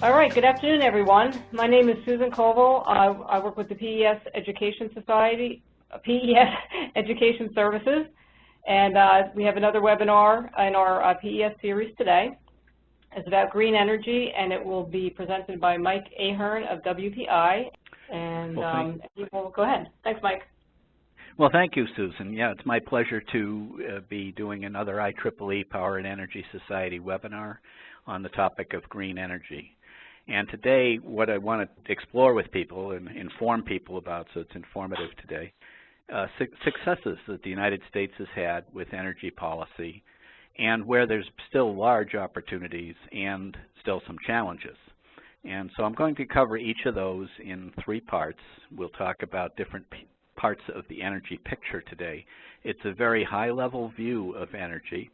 All right, good afternoon, everyone. My name is Susan Koval. I work with the PES Education Society, PES Education Services, and we have another webinar in our PES series today. It's about green energy, and it will be presented by Mike Ahern of WPI. And he will go ahead. Thanks, Mike. Well, thank you, Susan. Yeah, it's my pleasure to be doing another IEEE Power and Energy Society webinar on the topic of green energy. And today, what I want to explore with people and inform people about, so it's informative today, successes that the United States has had with energy policy and where there's still large opportunities and still some challenges. And so I'm going to cover each of those in 3 parts. We'll talk about different parts of the energy picture today. It's a very high-level view of energy,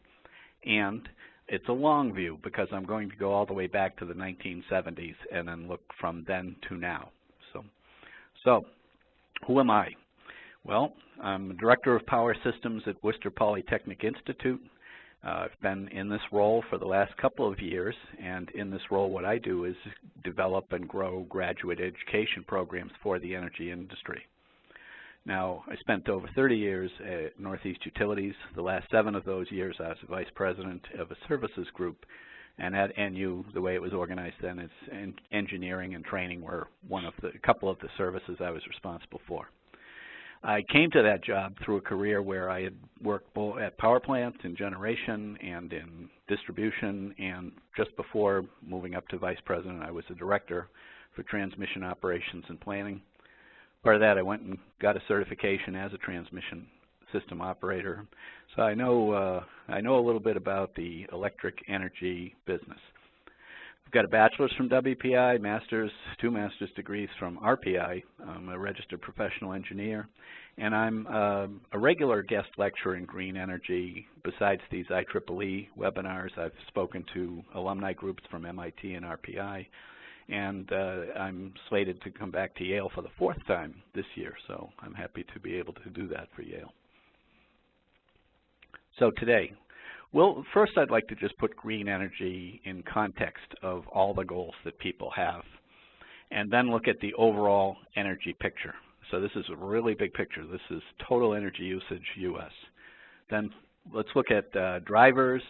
and it's a long view because I'm going to go all the way back to the 1970s and then look from then to now. So who am I? Well, I'm the Director of Power Systems at Worcester Polytechnic Institute. I've been in this role for the last couple of years, and in this role what I do is develop and grow graduate education programs for the energy industry. Now, I spent over 30 years at Northeast Utilities. The last 7 of those years I was the Vice President of a services group, and at NU, the way it was organized then, is engineering and training were a couple of the services I was responsible for. I came to that job through a career where I had worked both at power plants, in generation, and in distribution, and just before moving up to Vice President, I was a Director for Transmission Operations and Planning. Part of that, I went and got a certification as a transmission system operator. So I know a little bit about the electric energy business. I've got a bachelor's from WPI, 2 master's degrees from RPI. I'm a registered professional engineer, and I'm a regular guest lecturer in green energy. Besides these IEEE webinars, I've spoken to alumni groups from MIT and RPI. And I'm slated to come back to Yale for the 4th time this year, so I'm happy to be able to do that for Yale. So today, well, first I'd like to just put green energy in context of all the goals that people have, and then look at the overall energy picture. So this is a really big picture. This is total energy usage U.S. Then let's look at drivers,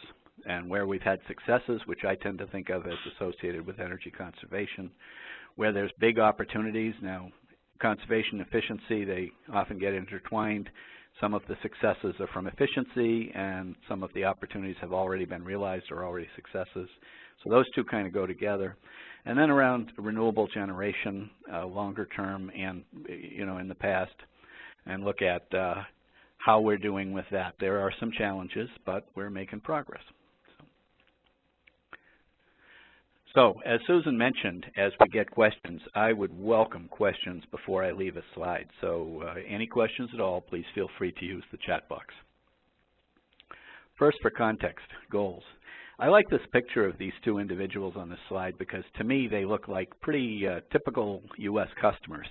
and where we've had successes, which I tend to think of as associated with energy conservation, where there's big opportunities. Now, conservation and efficiency, they often get intertwined. Some of the successes are from efficiency, and some of the opportunities have already been realized or already successes. So those two kind of go together. And then around renewable generation, longer term and, in the past, and look at how we're doing with that. There are some challenges, but we're making progress. So, as Susan mentioned, as we get questions, I would welcome questions before I leave a slide. So, any questions at all, please feel free to use the chat box. First, for context, goals. I like this picture of these 2 individuals on this slide because, to me, they look like pretty typical U.S. customers,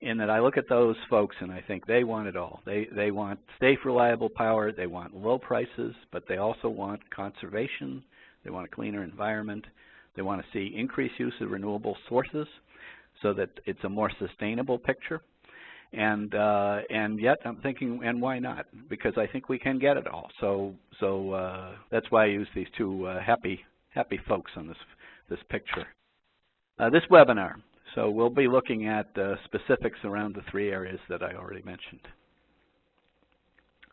in that I look at those folks and I think they want it all. They want safe, reliable power, they want low prices, but they also want conservation, they want a cleaner environment. They want to see increased use of renewable sources so that it's a more sustainable picture. And yet I'm thinking, and why not? Because I think we can get it all. So that's why I use these 2 happy folks on this picture. This webinar, so we'll be looking at specifics around the 3 areas that I already mentioned.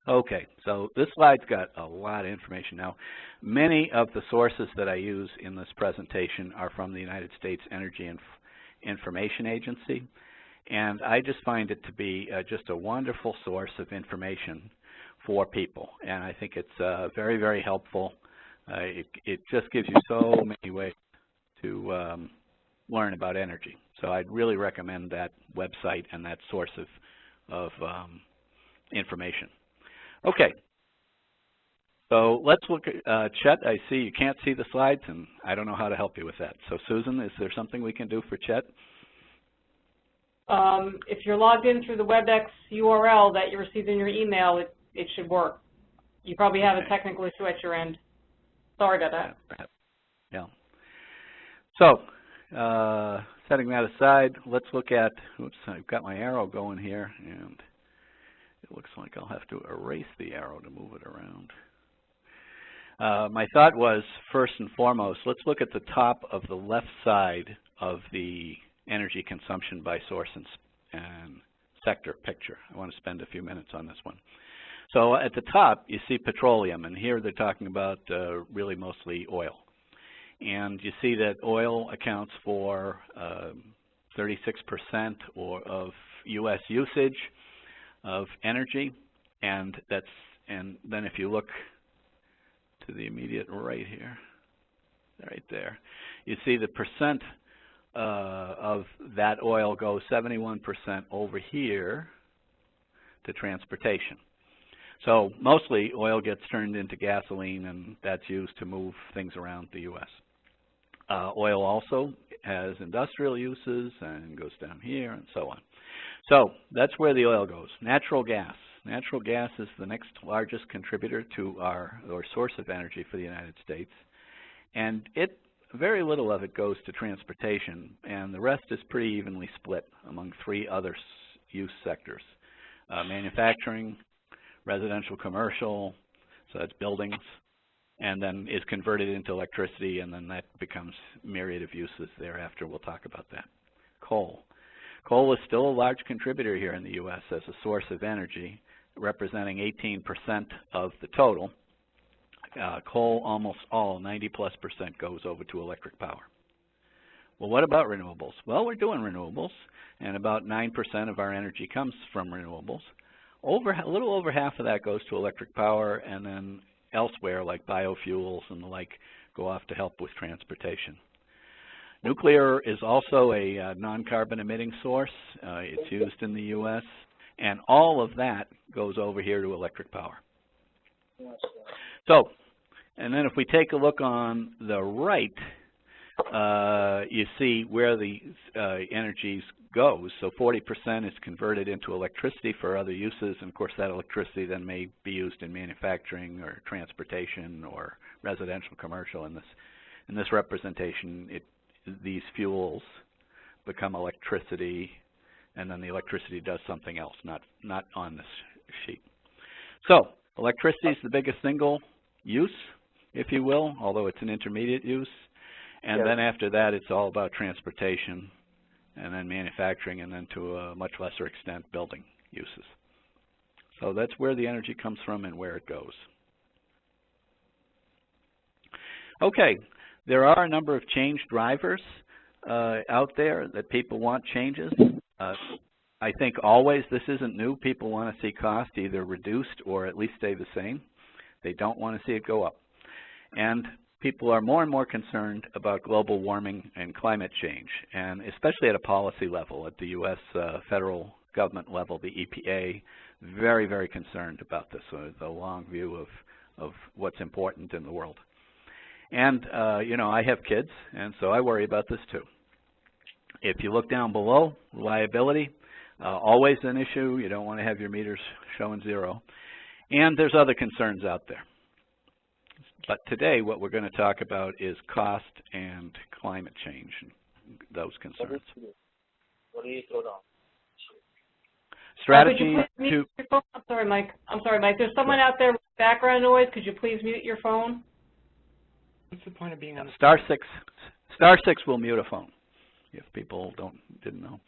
Okay, so this slide's got a lot of information. Now, many of the sources that I use in this presentation are from the United States Energy Information Agency, and I just find it to be just a wonderful source of information for people, and I think it's very, very helpful. It just gives you so many ways to learn about energy. So I'd really recommend that website and that source of information. Okay, so let's look at Chet. I see you can't see the slides, and I don't know how to help you with that. So Susan, is there something we can do for Chet? If you're logged in through the WebEx URL that you received in your email, it should work. You probably have a technical issue at your end. Sorry about that. Yeah. So setting that aside, let's look at, oops, I've got my arrow going here, and it looks like I'll have to erase the arrow to move it around. My thought was, first and foremost, let's look at the top of the left side of the energy consumption by source and sector picture. I want to spend a few minutes on this one. So at the top, you see petroleum, and here they're talking about really mostly oil. And you see that oil accounts for 36% of U.S. usage of energy, and then if you look to the immediate right here, right there, you see the percent of that oil goes 71% over here to transportation. So mostly oil gets turned into gasoline, and that's used to move things around the U.S. Oil also has industrial uses and goes down here and so on. So that's where the oil goes. Natural gas. Natural gas is the next largest contributor to our source of energy for the United States. And very little of it goes to transportation, and the rest is pretty evenly split among three other use sectors. Manufacturing, residential, commercial, so that's buildings, and then is converted into electricity, and then that becomes myriad of uses thereafter. We'll talk about that. Coal. Coal is still a large contributor here in the U.S. as a source of energy, representing 18% of the total. Coal, almost all, 90+% goes over to electric power. Well, what about renewables? Well, we're doing renewables, and about 9% of our energy comes from renewables. A little over half of that goes to electric power, and then elsewhere, like biofuels and the like, go off to help with transportation. Nuclear is also a non-carbon emitting source. It's used in the U.S., and all of that goes over here to electric power. So, and then if we take a look on the right, you see where the energy goes. So 40% is converted into electricity for other uses, and of course that electricity then may be used in manufacturing or transportation or residential, commercial. In this representation, these fuels become electricity, and then the electricity does something else, not on this sheet. So electricity is the biggest single use, if you will, although it's an intermediate use. And then after that, it's all about transportation, and then manufacturing, and then to a much lesser extent, building uses. So that's where the energy comes from and where it goes. Okay, there are a number of change drivers out there that people want changes. I think always this isn't new. People want to see cost either reduced or at least stay the same. They don't want to see it go up. And people are more and more concerned about global warming and climate change, and especially at a policy level, at the U.S. Federal government level, the EPA, very, very concerned about this, the long view of what's important in the world. And, you know, I have kids, and so I worry about this too. If you look down below, reliability, always an issue. You don't want to have your meters showing zero. And there's other concerns out there. But today, what we're going to talk about is cost and climate change, and those concerns. Strategy to... I'm sorry, Mike. There's someone out there with background noise. Could you please mute your phone? What's the point of being on Star 6 will mute a phone, if people didn't know.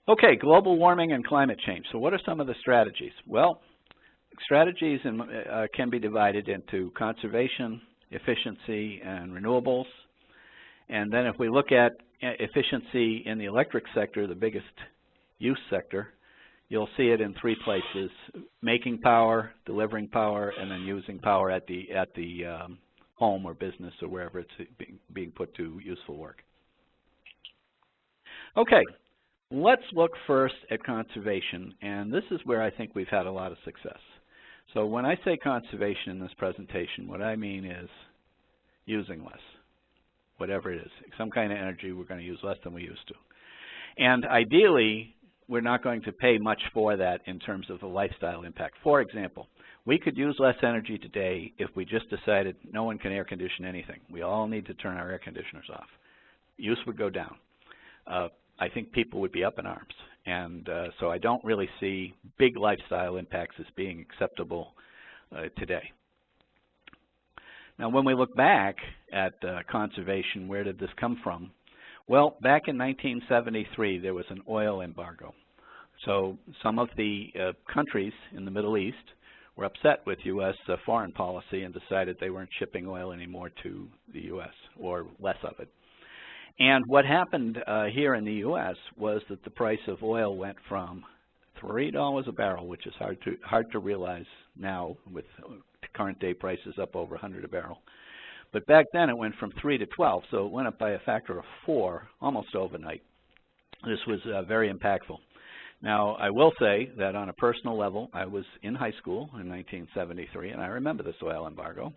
Okay, global warming and climate change. So what are some of the strategies? Well, strategies can be divided into conservation, efficiency, and renewables. And then if we look at efficiency in the electric sector, the biggest use sector, you'll see it in three places: making power, delivering power, and then using power at the home or business or wherever it's being put to useful work. Okay, let's look first at conservation, and this is where I think we've had a lot of success. So when I say conservation in this presentation, what I mean is using less, whatever it is. Some kind of energy we're going to use less than we used to. And ideally, we're not going to pay much for that in terms of the lifestyle impact. For example, we could use less energy today if we just decided no one can air condition anything. We all need to turn our air conditioners off. use would go down. I think people would be up in arms. And so I don't really see big lifestyle impacts as being acceptable today. Now, when we look back at conservation, where did this come from? Well, back in 1973, there was an oil embargo. So some of the countries in the Middle East were upset with U.S. Foreign policy and decided they weren't shipping oil anymore to the U.S., or less of it. And what happened here in the U.S. was that the price of oil went from $3 a barrel, which is hard to realize now with current day prices up over 100 a barrel. But back then it went from 3 to 12, so it went up by a factor of 4 almost overnight. This was very impactful. Now, I will say that on a personal level, I was in high school in 1973, and I remember this oil embargo.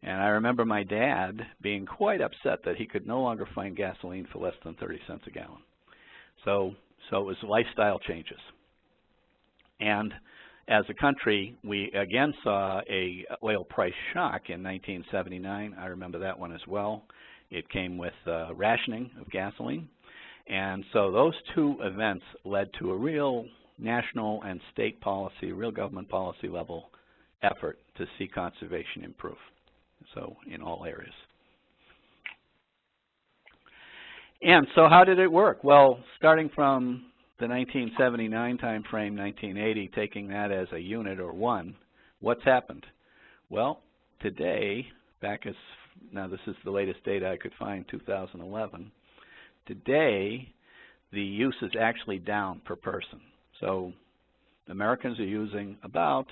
And I remember my dad being quite upset that he could no longer find gasoline for less than 30 cents a gallon. So it was lifestyle changes. And as a country, we again saw a oil price shock in 1979. I remember that one as well. It came with rationing of gasoline. And so those two events led to a real national and state policy, real government policy level effort to see conservation improve. So in all areas. And so how did it work? Well, starting from the 1979 time frame, 1980, taking that as a unit or one, what's happened? Well, today, now this is the latest data I could find, 2011. Today, the use is actually down per person. So Americans are using about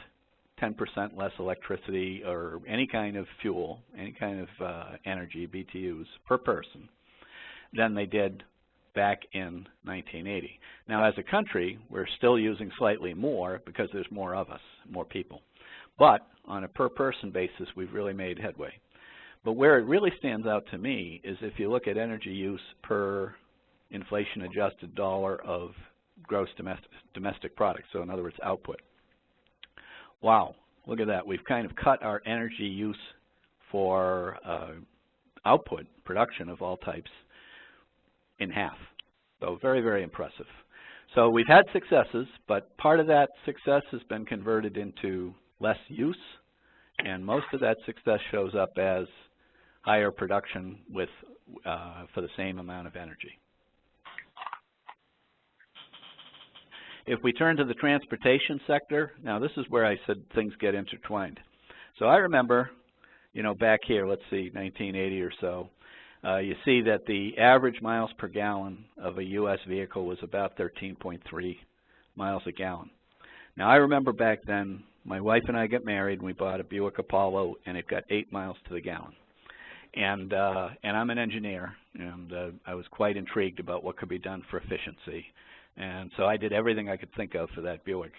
10% less electricity or any kind of fuel, any kind of energy, BTUs, per person than they did back in 1980. Now, as a country, we're still using slightly more because there's more of us, more people. But on a per-person basis, we've really made headway. But where it really stands out to me is if you look at energy use per inflation-adjusted dollar of gross domestic product, so in other words, output. Wow, look at that. We've kind of cut our energy use for output, production of all types, in half. So very, very impressive. So we've had successes, but part of that success has been converted into less use, and most of that success shows up as higher production with for the same amount of energy. If we turn to the transportation sector, now this is where I said things get intertwined. So I remember, back here, let's see, 1980 or so, you see that the average miles per gallon of a U.S. vehicle was about 13.3 miles a gallon. Now I remember back then, my wife and I got married, and we bought a Buick Apollo, and it got 8 miles to the gallon. And I'm an engineer, and I was quite intrigued about what could be done for efficiency. And so I did everything I could think of for that Buick.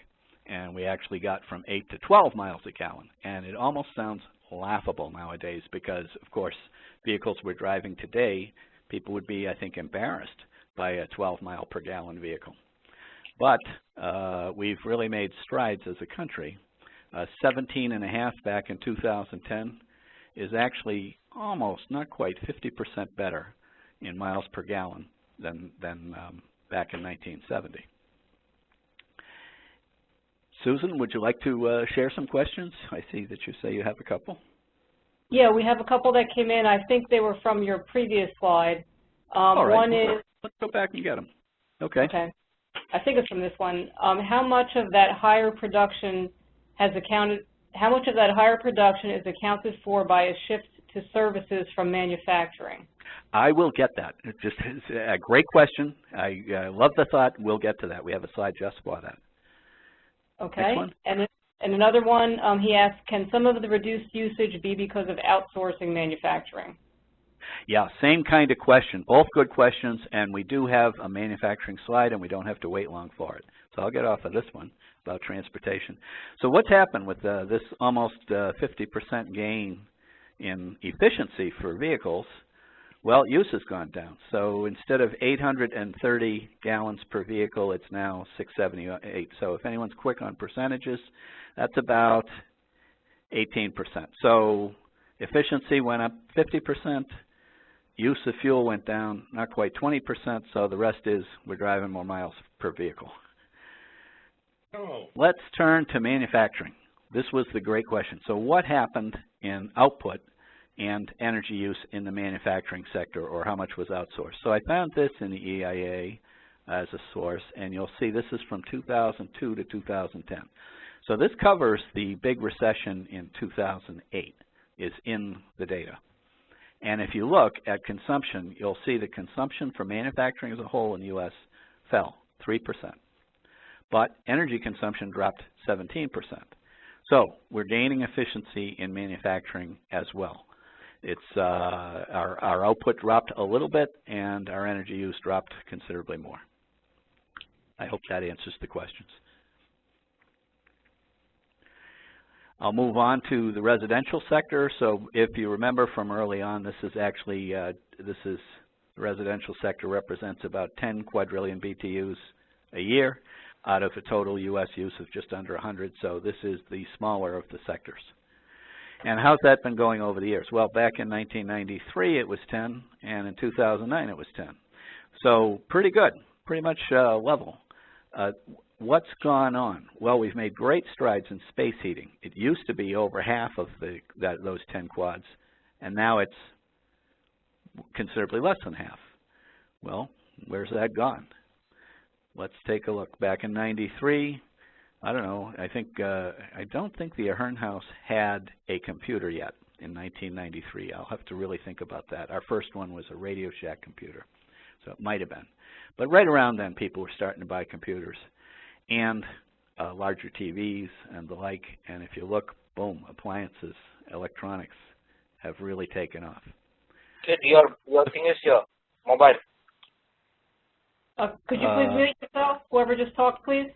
And we actually got from 8 to 12 miles a gallon. And it almost sounds laughable nowadays because, of course, vehicles we're driving today, people would be, I think, embarrassed by a 12-mile per gallon vehicle. But we've really made strides as a country. 17.5 back in 2010 is actually almost, not quite, 50% better in miles per gallon than back in 1970. Susan, would you like to share some questions? I see that you say you have a couple. Yeah, we have a couple that came in. I think they were from your previous slide. All right. One is... Let's go back and get them. Okay. Okay. I think it's from this one. How much of that higher production is accounted for by a shift to services from manufacturing? I will get that. It's a great question. I love the thought. We'll get to that. We have a slide just for that. Okay. Next one. And another one, he asked, can some of the reduced usage be because of outsourcing manufacturing? Yeah, same kind of question. Both good questions, and we do have a manufacturing slide, and we don't have to wait long for it. So I'll get off of this one about transportation. So what's happened with this almost 50% gain in efficiency for vehicles? Well, use has gone down. So instead of 830 gallons per vehicle, it's now 678. So if anyone's quick on percentages, that's about 18%. So efficiency went up 50%, use of fuel went down, not quite 20%, so the rest is we're driving more miles per vehicle. Oh. Let's turn to manufacturing. This was the great question. So what happened in output and energy use in the manufacturing sector, or how much was outsourced? So I found this in the EIA as a source, and you'll see this is from 2002 to 2010. So this covers the big recession in 2008, is in the data. And if you look at consumption, you'll see the consumption for manufacturing as a whole in the U.S. fell 3%. But energy consumption dropped 17%. So we're gaining efficiency in manufacturing as well. It's our output dropped a little bit, and our energy use dropped considerably more. I hope that answers the questions. I'll move on to the residential sector. So if you remember from early on, this is actually, the residential sector represents about 10 quadrillion BTUs a year out of a total U.S. use of just under 100. So this is the smaller of the sectors. And how's that been going over the years? Well, back in 1993, it was 10, and in 2009, it was 10. So pretty good, pretty much level. What's gone on? Well, we've made great strides in space heating. It used to be over half of those 10 quads, and now it's considerably less than half. Well, where's that gone? Let's take a look. Back in 93, I don't know, I don't think the Ahern house had a computer yet in 1993. I'll have to really think about that. Our first one was a Radio Shack computer, so it might have been. But right around then, people were starting to buy computers and larger TVs and the like. And if you look, boom, appliances, electronics have really taken off. Kid, your thing is your mobile. Could you please mute yourself, whoever just talked, please?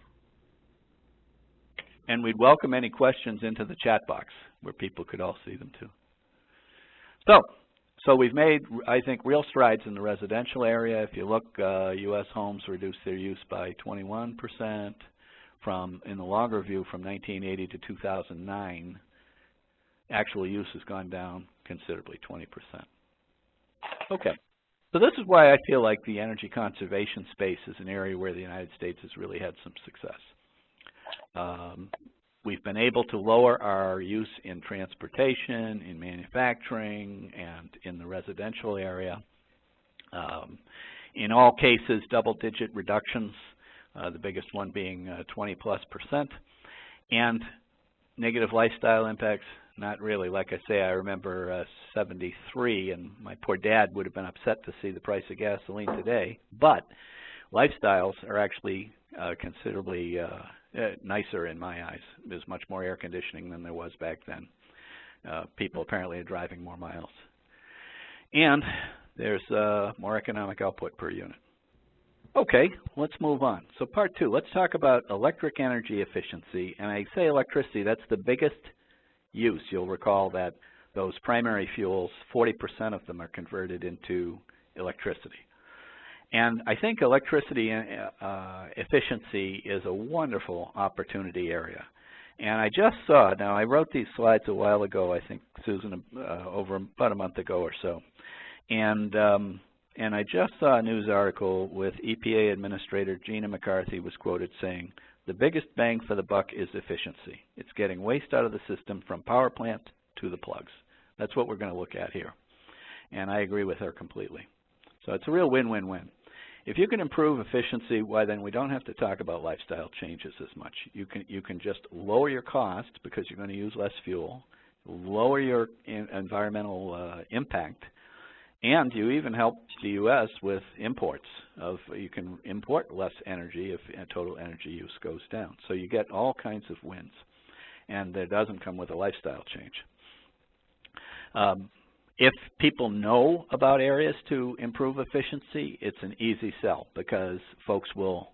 And we'd welcome any questions into the chat box where people could all see them too. So we've made, I think, real strides in the residential area. If you look, U.S. homes reduced their use by 21% in the longer view from 1980 to 2009. Actual use has gone down considerably, 20%. Okay. So this is why I feel like the energy conservation space is an area where the United States has really had some success. We've been able to lower our use in transportation, in manufacturing, and in the residential area. In all cases, double-digit reductions, the biggest one being 20+%. And negative lifestyle impacts, not really. Like I say, I remember 73, and my poor dad would have been upset to see the price of gasoline today. But lifestyles are actually considerably nicer in my eyes. There's much more air conditioning than there was back then. People apparently are driving more miles. And there's more economic output per unit. Okay, let's move on. So part two, let's talk about electric energy efficiency. And I say electricity, that's the biggest use. You'll recall that those primary fuels, 40% of them are converted into electricity. And I think electricity efficiency is a wonderful opportunity area. And I just saw, now I wrote these slides a while ago, I think, Susan, over about a month ago or so. And I just saw a news article with EPA Administrator Gina McCarthy was quoted saying, "The biggest bang for the buck is efficiency. It's getting waste out of the system from power plant to the plugs." That's what we're going to look at here. And I agree with her completely. So it's a real win-win-win. If you can improve efficiency, why then we don't have to talk about lifestyle changes as much. You can just lower your cost because you're going to use less fuel, lower your environmental impact, and you even help the U.S. with imports. You can import less energy if total energy use goes down. So you get all kinds of wins, and that doesn't come with a lifestyle change. If people know about areas to improve efficiency, it's an easy sell because folks will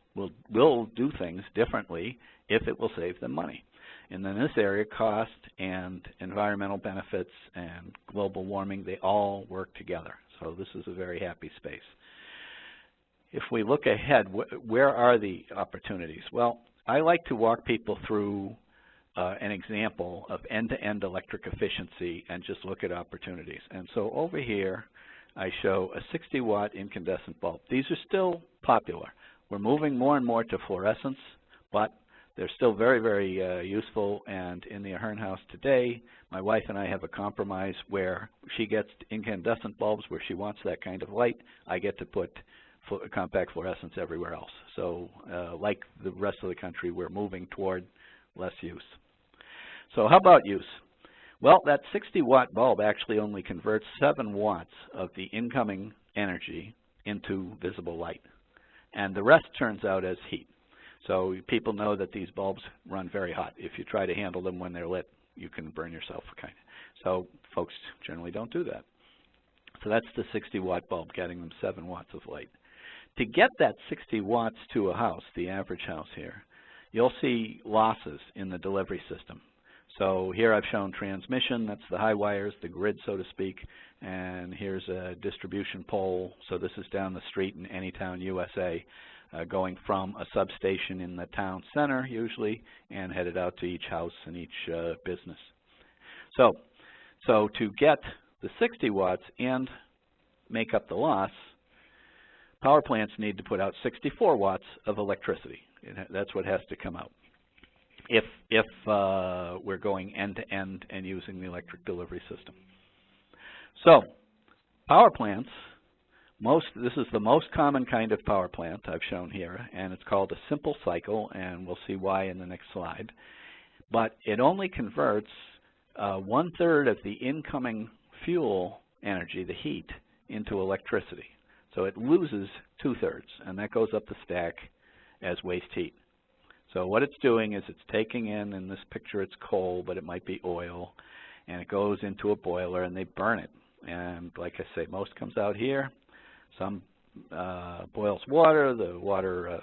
do things differently if it will save them money. And in this area, cost and environmental benefits and global warming, they all work together. So this is a very happy space. If we look ahead, where are the opportunities? Well, I like to walk people through an example of end-to-end electric efficiency and just look at opportunities. And so over here, I show a 60-watt incandescent bulb. These are still popular. We're moving more and more to fluorescence, but they're still very, very useful. And in the Ahern house today, my wife and I have a compromise where she gets incandescent bulbs where she wants that kind of light. I get to put compact fluorescence everywhere else. So like the rest of the country, we're moving toward less use. So how about use? Well, that 60-watt bulb actually only converts 7 watts of the incoming energy into visible light. And the rest turns out as heat. So people know that these bulbs run very hot. If you try to handle them when they're lit, you can burn yourself kind of. So folks generally don't do that. So that's the 60-watt bulb, getting them 7 watts of light. To get that 60 watts to a house, the average house here, you'll see losses in the delivery system. So here I've shown transmission, that's the high wires, the grid, so to speak, and here's a distribution pole. So this is down the street in any town, USA, going from a substation in the town center, usually, and headed out to each house and each business. So to get the 60 watts and make up the loss, power plants need to put out 64 watts of electricity. That's what has to come out if we're going end-to-end and using the electric delivery system. So power plants, this is the most common kind of power plant I've shown here, and it's called a simple cycle, and we'll see why in the next slide. But it only converts 1/3 of the incoming fuel energy, the heat, into electricity. So it loses 2/3, and that goes up the stack as waste heat. So what it's doing is it's taking in this picture it's coal, but it might be oil, and it goes into a boiler and they burn it. And like I say, most comes out here. Some boils water. The water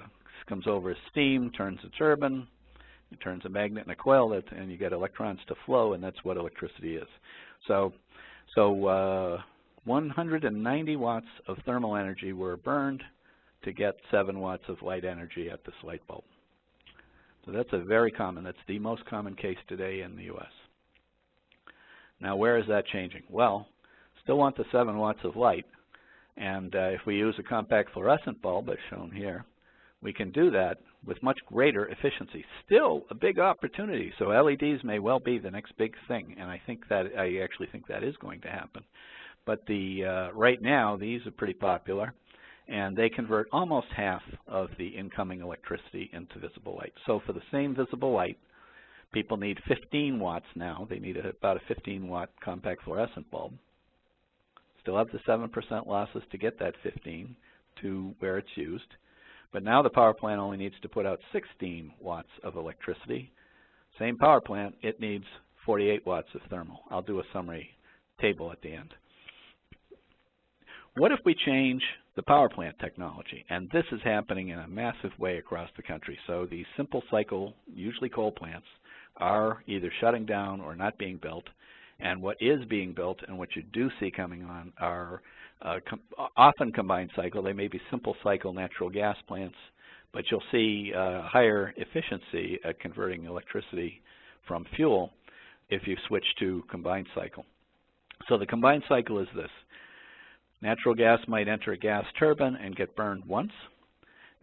comes over as steam, turns a turbine, it turns a magnet and a coil, and you get electrons to flow, and that's what electricity is. So 190 watts of thermal energy were burned to get 7 watts of light energy at this light bulb. So that's that's the most common case today in the US. Now where is that changing? Well, still want the 7 watts of light, and if we use a compact fluorescent bulb as shown here, we can do that with much greater efficiency. Still a big opportunity, so LEDs may well be the next big thing, and I actually think that is going to happen. But right now, these are pretty popular, and they convert almost half of the incoming electricity into visible light. So for the same visible light, people need 15 watts now. They need about a 15-watt compact fluorescent bulb. Still have the 7% losses to get that 15 to where it's used. But now the power plant only needs to put out 16 watts of electricity. Same power plant, it needs 48 watts of thermal. I'll do a summary table at the end. What if we change the power plant technology? And this is happening in a massive way across the country. So these simple cycle, usually coal plants, are either shutting down or not being built. And what is being built and what you do see coming on are often combined cycle. They may be simple cycle natural gas plants, but you'll see higher efficiency at converting electricity from fuel if you switch to combined cycle. So the combined cycle is this. Natural gas might enter a gas turbine and get burned once,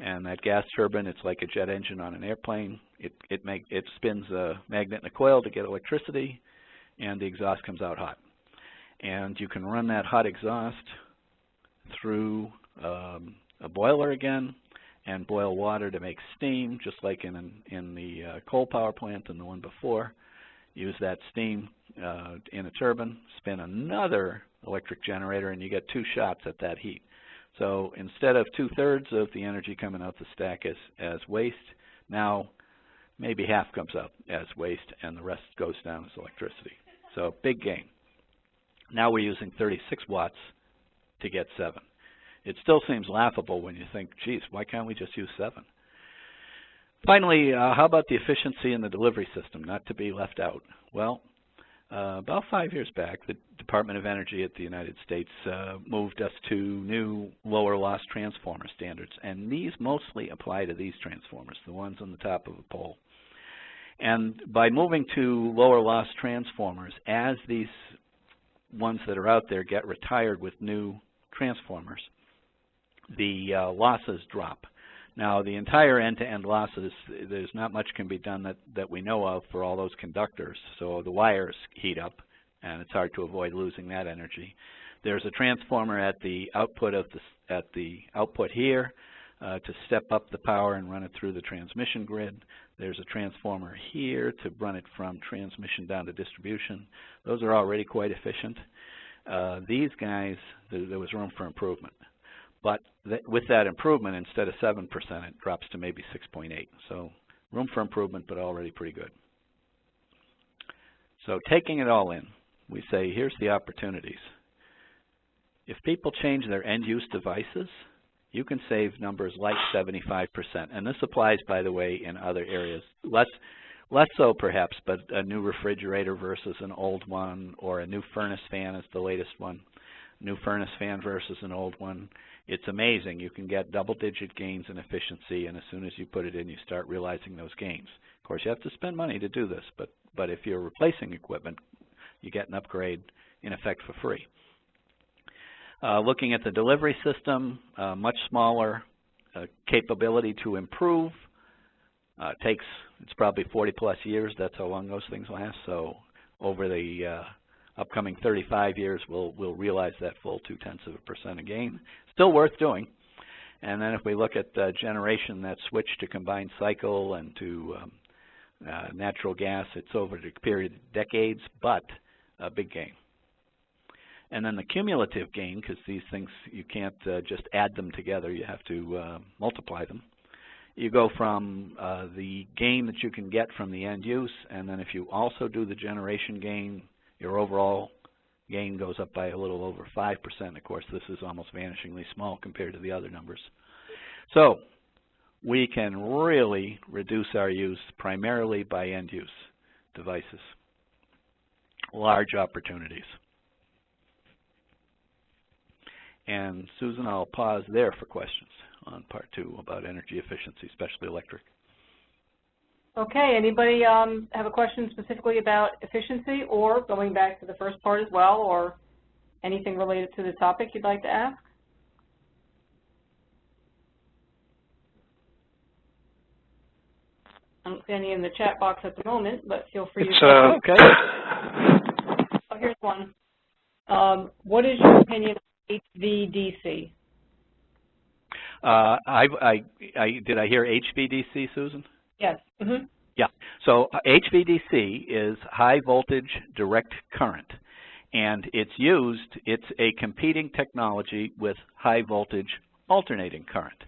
and that gas turbine, it's like a jet engine on an airplane. It spins a magnet and a coil to get electricity, and the exhaust comes out hot. And you can run that hot exhaust through a boiler again and boil water to make steam, just like in the coal power plant and the one before. Use that steam in a turbine, spin another electric generator, and you get 2 shots at that heat. So instead of 2/3 of the energy coming out the stack as waste, now maybe half comes out as waste and the rest goes down as electricity. So big gain. Now we're using 36 watts to get 7. It still seems laughable when you think, geez, why can't we just use 7? Finally, how about the efficiency in the delivery system, not to be left out? Well, about 5 years back, the Department of Energy at the United States moved us to new lower loss transformer standards, and these mostly apply to these transformers, the ones on the top of a pole. And by moving to lower loss transformers, as these ones that are out there get retired with new transformers, the losses drop. Now, the entire end-to-end losses, there's not much can be done that we know of for all those conductors. So the wires heat up, and it's hard to avoid losing that energy. There's a transformer at the output of the output here to step up the power and run it through the transmission grid. There's a transformer here to run it from transmission down to distribution. Those are already quite efficient. These guys, there was room for improvement. But with that improvement, instead of 7%, it drops to maybe 6.8. So room for improvement, but already pretty good. So taking it all in, we say, here's the opportunities. If people change their end-use devices, you can save numbers like 75%. And this applies, by the way, in other areas. Less so, perhaps, but a new refrigerator versus an old one, or a new furnace fan is the latest one. New furnace fan versus an old one. It's amazing. You can get double-digit gains in efficiency, and as soon as you put it in, you start realizing those gains. Of course, you have to spend money to do this, but if you're replacing equipment, you get an upgrade, in effect, for free. Looking at the delivery system, much smaller capability to improve. It's probably 40-plus years. That's how long those things last. So over the upcoming 35 years, we'll realize that full 0.2% gain. Still worth doing. And then if we look at the generation that switched to combined cycle and to natural gas, it's over the period of decades, but a big gain. And then the cumulative gain, because these things, you can't just add them together, you have to multiply them. You go from the gain that you can get from the end use, and then if you also do the generation gain, your overall gain goes up by a little over 5%. Of course, this is almost vanishingly small compared to the other numbers. So we can really reduce our use primarily by end use devices. Large opportunities. And Susan, I'll pause there for questions on part 2 about energy efficiency, especially electric. Okay, anybody have a question specifically about efficiency, or going back to the first part as well, or anything related to the topic you'd like to ask? I don't see any in the chat box at the moment, but feel free to. Okay. Oh, here's one. What is your opinion on HVDC? Did I hear HVDC, Susan? Yes. Mm-hmm. Yeah. So HVDC is high voltage direct current, and it's a competing technology with high voltage alternating current.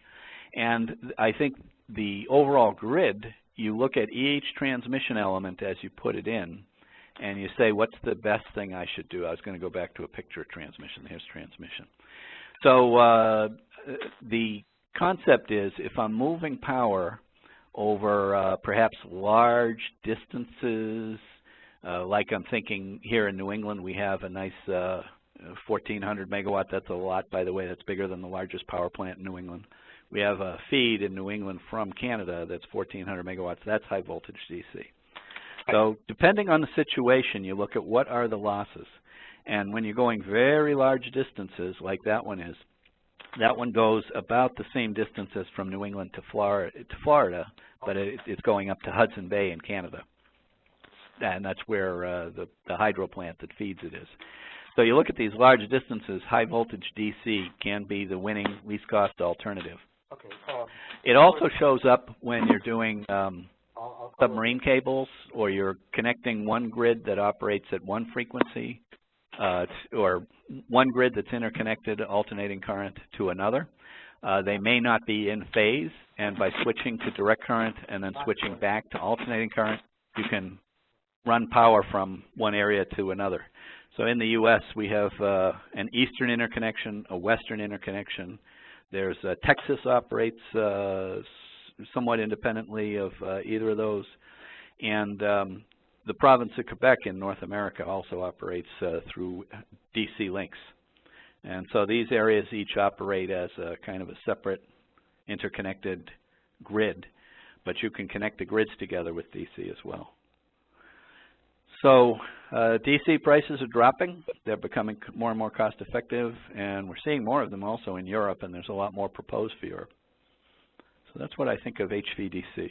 And I think the overall grid, you look at each transmission element as you put it in, and you say, what's the best thing I should do? I was going to go back to a picture of transmission. Here's transmission. So the concept is, if I'm moving power over perhaps large distances, like I'm thinking here in New England, we have a nice 1,400 megawatt. That's a lot, by the way. That's bigger than the largest power plant in New England. We have a feed in New England from Canada that's 1,400 megawatts. That's high voltage DC. So depending on the situation, you look at what are the losses. And when you're going very large distances, like that one is, that one goes about the same distance as from New England to Florida, but it's going up to Hudson Bay in Canada. And that's where the hydro plant that feeds it is. So you look at these large distances, high voltage DC can be the winning least cost alternative. Okay. It also shows up when you're doing submarine cables, or you're connecting one grid that operates at one frequency, or one grid that's interconnected alternating current to another. They may not be in phase, and by switching to direct current and then switching back to alternating current, you can run power from one area to another. So in the U.S., we have an eastern interconnection, a western interconnection. There's Texas operates somewhat independently of either of those, and the province of Quebec in North America also operates through DC links. And so these areas each operate as a kind of a separate interconnected grid, but you can connect the grids together with DC as well. So DC prices are dropping. They're becoming more and more cost effective, and we're seeing more of them also in Europe, and there's a lot more proposed for Europe. So that's what I think of HVDC.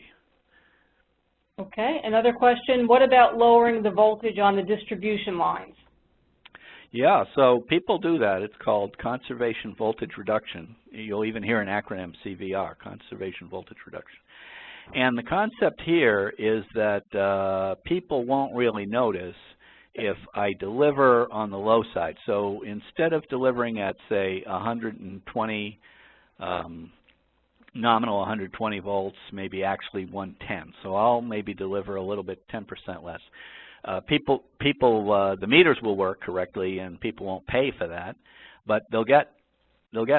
Okay, another question. What about lowering the voltage on the distribution lines? Yeah, so people do that. It's called conservation voltage reduction. You'll even hear an acronym, CVR, conservation voltage reduction. And the concept here is that people won't really notice if I deliver on the low side. So instead of delivering at, say, 120, nominal 120 volts, maybe actually 110. So I'll maybe deliver a little bit, 10% less. The meters will work correctly, and people won't pay for that, but they'll get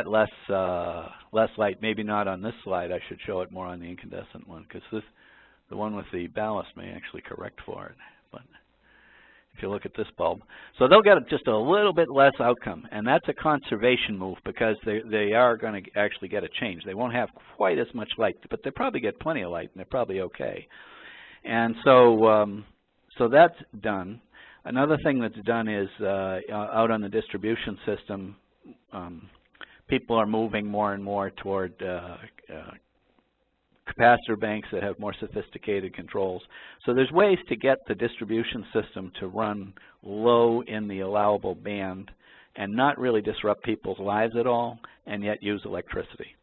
less light. Maybe not on this slide. I should show it more on the incandescent one, because the one with the ballast may actually correct for it. But if you look at this bulb, so they'll get just a little bit less outcome, and that's a conservation move because they are going to actually get a change. They won't have quite as much light, but they probably get plenty of light, and they're probably okay. And so so that's done. Another thing that's done is out on the distribution system, people are moving more and more toward capacitor banks that have more sophisticated controls. So there's ways to get the distribution system to run low in the allowable band and not really disrupt people's lives at all, and yet use electricity.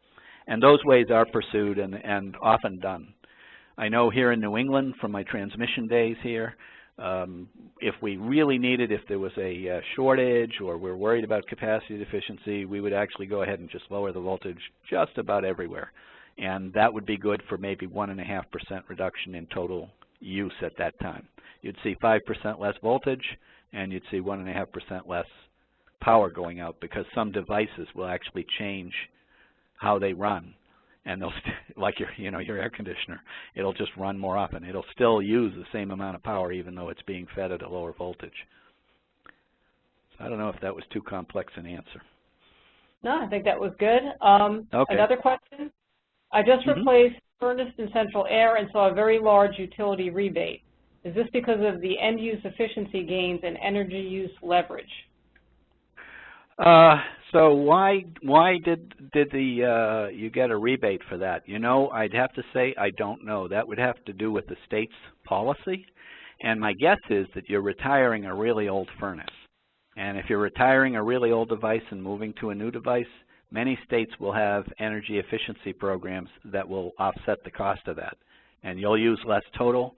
And those ways are pursued and often done. I know here in New England from my transmission days here, if we really needed, if there was a shortage or we're worried about capacity deficiency, we would actually go ahead and just lower the voltage just about everywhere. And that would be good for maybe 1.5% reduction in total use at that time. You'd see 5% less voltage, and you'd see 1.5% less power going out, because some devices will actually change how they run. And they'll, like your air conditioner, it'll just run more often. It'll still use the same amount of power even though it's being fed at a lower voltage. So I don't know if that was too complex an answer. No, I think that was good. Okay. Another question. I just replaced furnace and central air and saw a very large utility rebate. Is this because of the end-use efficiency gains and energy use leverage? So why did you get a rebate for that? You know, I'd have to say I don't know. That would have to do with the state's policy. And my guess is that you're retiring a really old furnace. And if you're retiring a really old device and moving to a new device, many states will have energy efficiency programs that will offset the cost of that. And you'll use less total.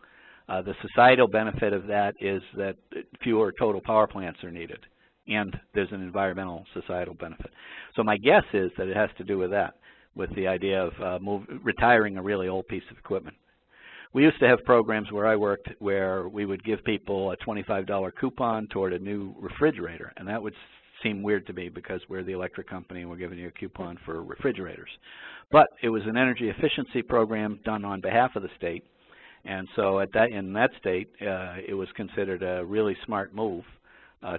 The societal benefit of that is that fewer total power plants are needed. And there's an environmental societal benefit. So my guess is that it has to do with that, with the idea of retiring a really old piece of equipment. We used to have programs where I worked where we would give people a $25 coupon toward a new refrigerator, and that would seem weird to me because we're the electric company and we're giving you a coupon for refrigerators. But it was an energy efficiency program done on behalf of the state, and so in that state, it was considered a really smart move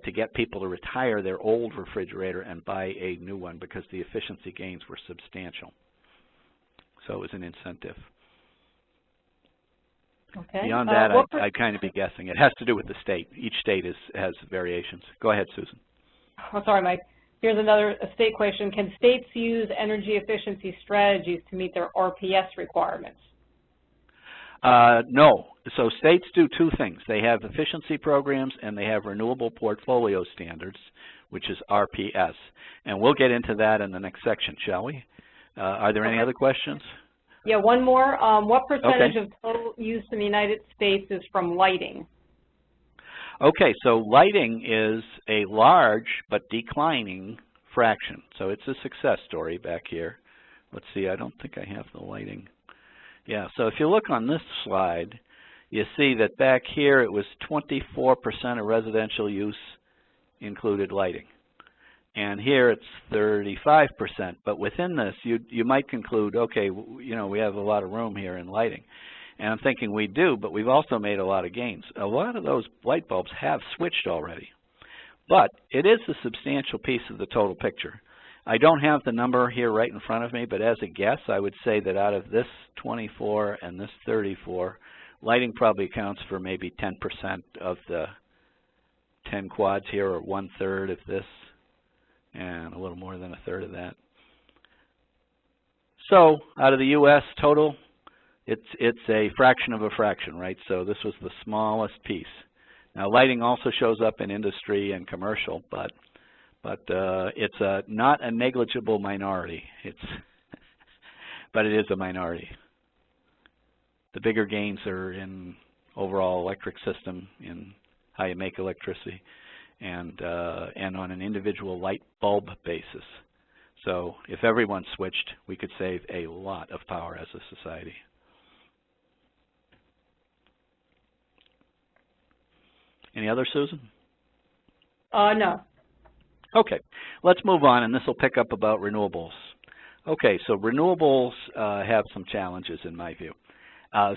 to get people to retire their old refrigerator and buy a new one because the efficiency gains were substantial. So it was an incentive. Okay. Beyond that, I'd kind of be guessing. It has to do with the state. Each state has variations. Go ahead, Susan. Oh, sorry, Mike. Here's another state question. Can states use energy efficiency strategies to meet their RPS requirements? No. So states do two things. They have efficiency programs and they have renewable portfolio standards, which is RPS. And we'll get into that in the next section, shall we? Are there any other questions? Yeah, one more. What percentage of total use in the United States is from lighting? Okay, so lighting is a large but declining fraction. So it's a success story back here. Let's see, I don't think I have the lighting. Yeah, so if you look on this slide, you see that back here it was 24% of residential use included lighting. And here it's 35%. But within this, you might conclude, okay, you know, we have a lot of room here in lighting. And I'm thinking we do, but we've also made a lot of gains. A lot of those light bulbs have switched already. But it is a substantial piece of the total picture. I don't have the number here right in front of me, but as a guess, I would say that out of this 24 and this 34, lighting probably accounts for maybe 10% of the 10 quads here, or 1/3 of this, and a little more than 1/3 of that. So out of the U.S. total, it's a fraction of a fraction, right? So this was the smallest piece. Now lighting also shows up in industry and commercial, but it's not a negligible minority. But it is a minority. The bigger gains are in overall electric system, in how you make electricity, and on an individual light bulb basis. So if everyone switched, we could save a lot of power as a society. Any other, Susan? No. Okay, let's move on, and this will pick up about renewables. Okay, so renewables have some challenges in my view.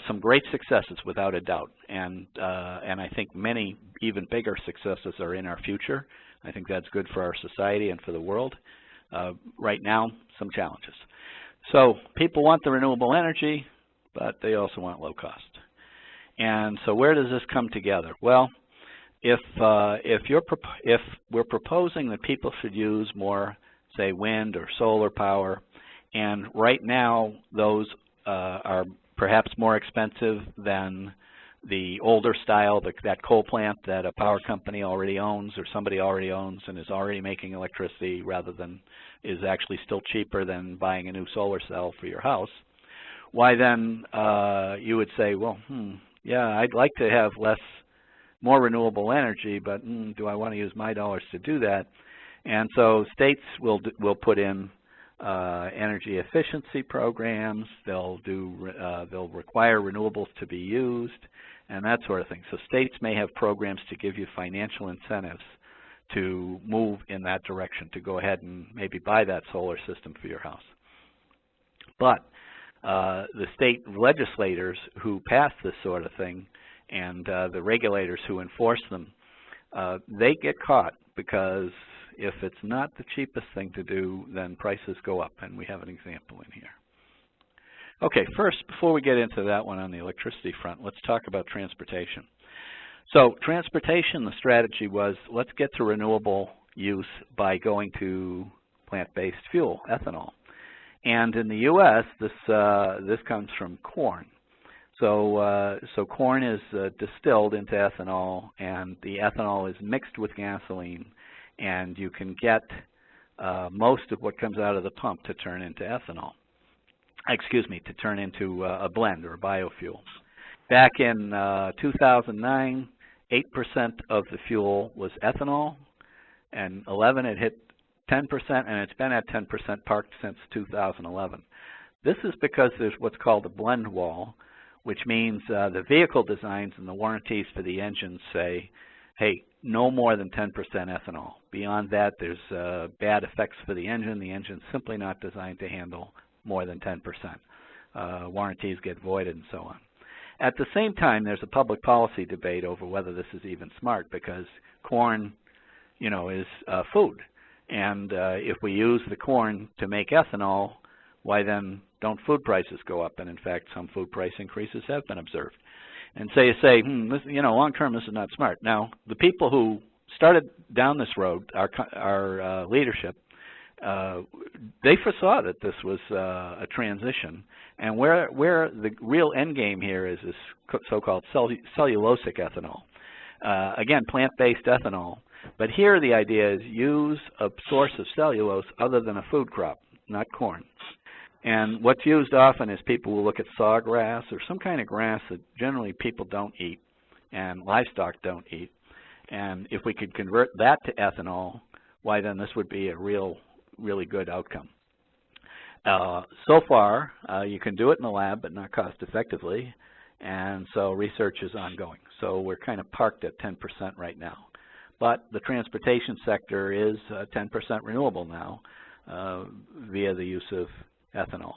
Some great successes without a doubt, and I think many even bigger successes are in our future. I think that's good for our society and for the world. Right now, some challenges. So people want the renewable energy, but they also want low cost. And so where does this come together? Well, if we're proposing that people should use more, say, wind or solar power, and right now those are perhaps more expensive than the older style, that coal plant that a power company already owns or somebody already owns and is already making electricity, rather than is actually still cheaper than buying a new solar cell for your house, why then you would say, well, yeah, I'd like to have more renewable energy, but do I want to use my dollars to do that? And so states will put in energy efficiency programs. They'll require renewables to be used, and that sort of thing. So states may have programs to give you financial incentives to move in that direction, to go ahead and maybe buy that solar system for your house. But the state legislators who pass this sort of thing, and the regulators who enforce them, they get caught, because if it's not the cheapest thing to do, then prices go up, and we have an example in here. Okay, first, before we get into that one on the electricity front, let's talk about transportation. So transportation, the strategy was, let's get to renewable use by going to plant-based fuel, ethanol. And in the U.S., this comes from corn. So corn is distilled into ethanol, and the ethanol is mixed with gasoline, and you can get most of what comes out of the pump to turn into ethanol. Excuse me, to turn into a blend or a biofuel. Back in 2009, 8% of the fuel was ethanol, and 11 it hit 10%, and it's been at 10% parked since 2011. This is because there's what's called a blend wall, which means the vehicle designs and the warranties for the engines say, hey, no more than 10% ethanol. Beyond that, there's bad effects for the engine. The engine's simply not designed to handle more than 10%. Warranties get voided and so on. At the same time, there's a public policy debate over whether this is even smart, because corn, you know, is food. And if we use the corn to make ethanol, why then don't food prices go up? And in fact, some food price increases have been observed. And so you say, this, you know, long term this is not smart. Now, the people who started down this road, our leadership, they foresaw that this was a transition, and where the real end game here is this so-called cellulosic ethanol. Again, plant-based ethanol, but here the idea is use a source of cellulose other than a food crop, not corn. And what's used often is people will look at sawgrass or some kind of grass that generally people don't eat and livestock don't eat. And if we could convert that to ethanol, why then this would be a really good outcome. So far, you can do it in the lab, but not cost effectively, and so research is ongoing. So we're kind of parked at 10% right now. But the transportation sector is 10% renewable now via the use of ethanol.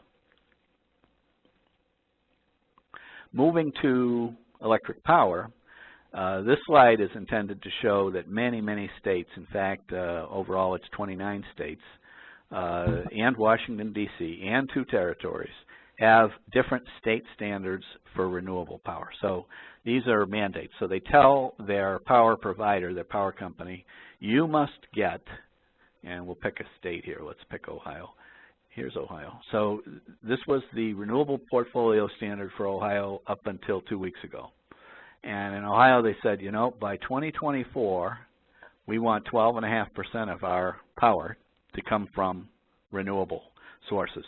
Moving to electric power, this slide is intended to show that many states, in fact, overall it's 29 states, and Washington, D.C., and 2 territories, have different state standards for renewable power. So these are mandates. So they tell their power provider, their power company, you must get, and we'll pick a state here. Let's pick Ohio. Here's Ohio. So this was the renewable portfolio standard for Ohio up until 2 weeks ago. And in Ohio they said, you know, by 2024, we want 12.5% of our power to come from renewable sources.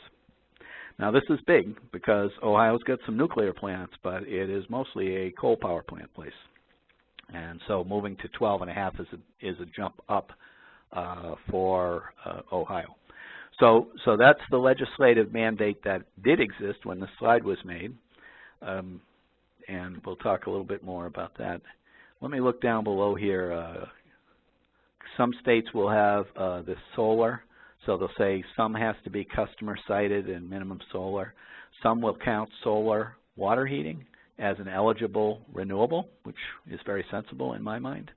Now this is big because Ohio's got some nuclear plants, but it is mostly a coal power plant place. And so moving to 12.5 is a jump up for Ohio. So that's the legislative mandate that did exist when the slide was made. And we'll talk a little bit more about that. Let me look down below here. Some states will have this solar. So they'll say some has to be customer sited and minimum solar. Some will count solar water heating as an eligible renewable, which is very sensible in my mind.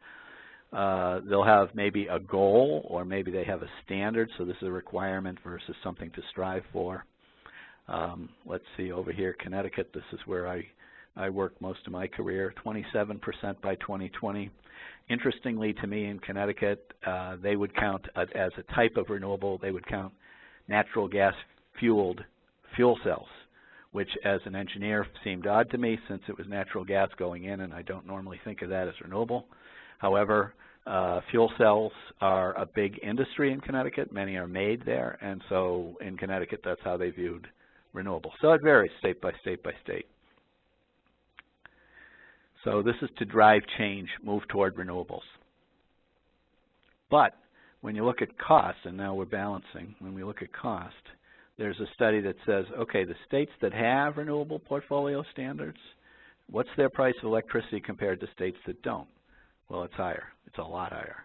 They'll have maybe a goal, or maybe they have a standard, so this is a requirement versus something to strive for. Let's see over here, Connecticut, this is where I worked most of my career, 27% by 2020. Interestingly to me in Connecticut, they would count as a type of renewable, they would count natural gas fueled fuel cells, which as an engineer seemed odd to me since it was natural gas going in, and I don't normally think of that as renewable. However, fuel cells are a big industry in Connecticut. Many are made there, and so in Connecticut that's how they viewed renewable. So it varies state by state by state. So this is to drive change, move toward renewables. But when you look at cost, and now we're balancing, when we look at cost, there's a study that says, okay, the states that have renewable portfolio standards, what's their price of electricity compared to states that don't? Well, it's higher. It's a lot higher.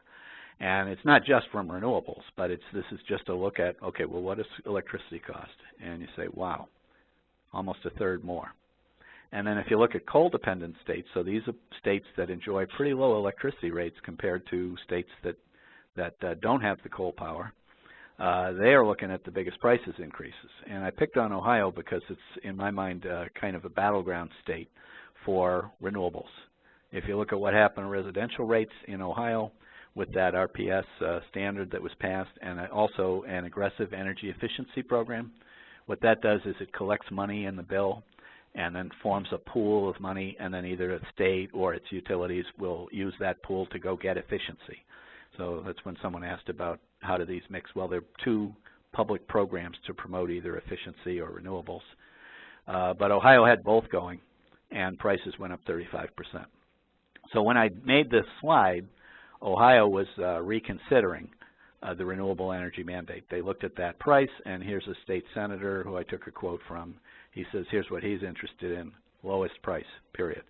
And it's not just from renewables, but this is just a look at, okay, well, what does electricity cost? And you say, wow, almost a third more. And then if you look at coal-dependent states, so these are states that enjoy pretty low electricity rates compared to states that don't have the coal power, they are looking at the biggest prices increases. And I picked on Ohio because it's, in my mind, kind of a battleground state for renewables. If you look at what happened to residential rates in Ohio with that RPS standard that was passed, and also an aggressive energy efficiency program, what that does is it collects money in the bill and then forms a pool of money, and then either a state or its utilities will use that pool to go get efficiency. So that's when someone asked about how do these mix. Well, there are two public programs to promote either efficiency or renewables. But Ohio had both going, and prices went up 35%. So when I made this slide, Ohio was reconsidering the renewable energy mandate. They looked at that price, and here's a state senator who I took a quote from. He says, here's what he's interested in, lowest price, period.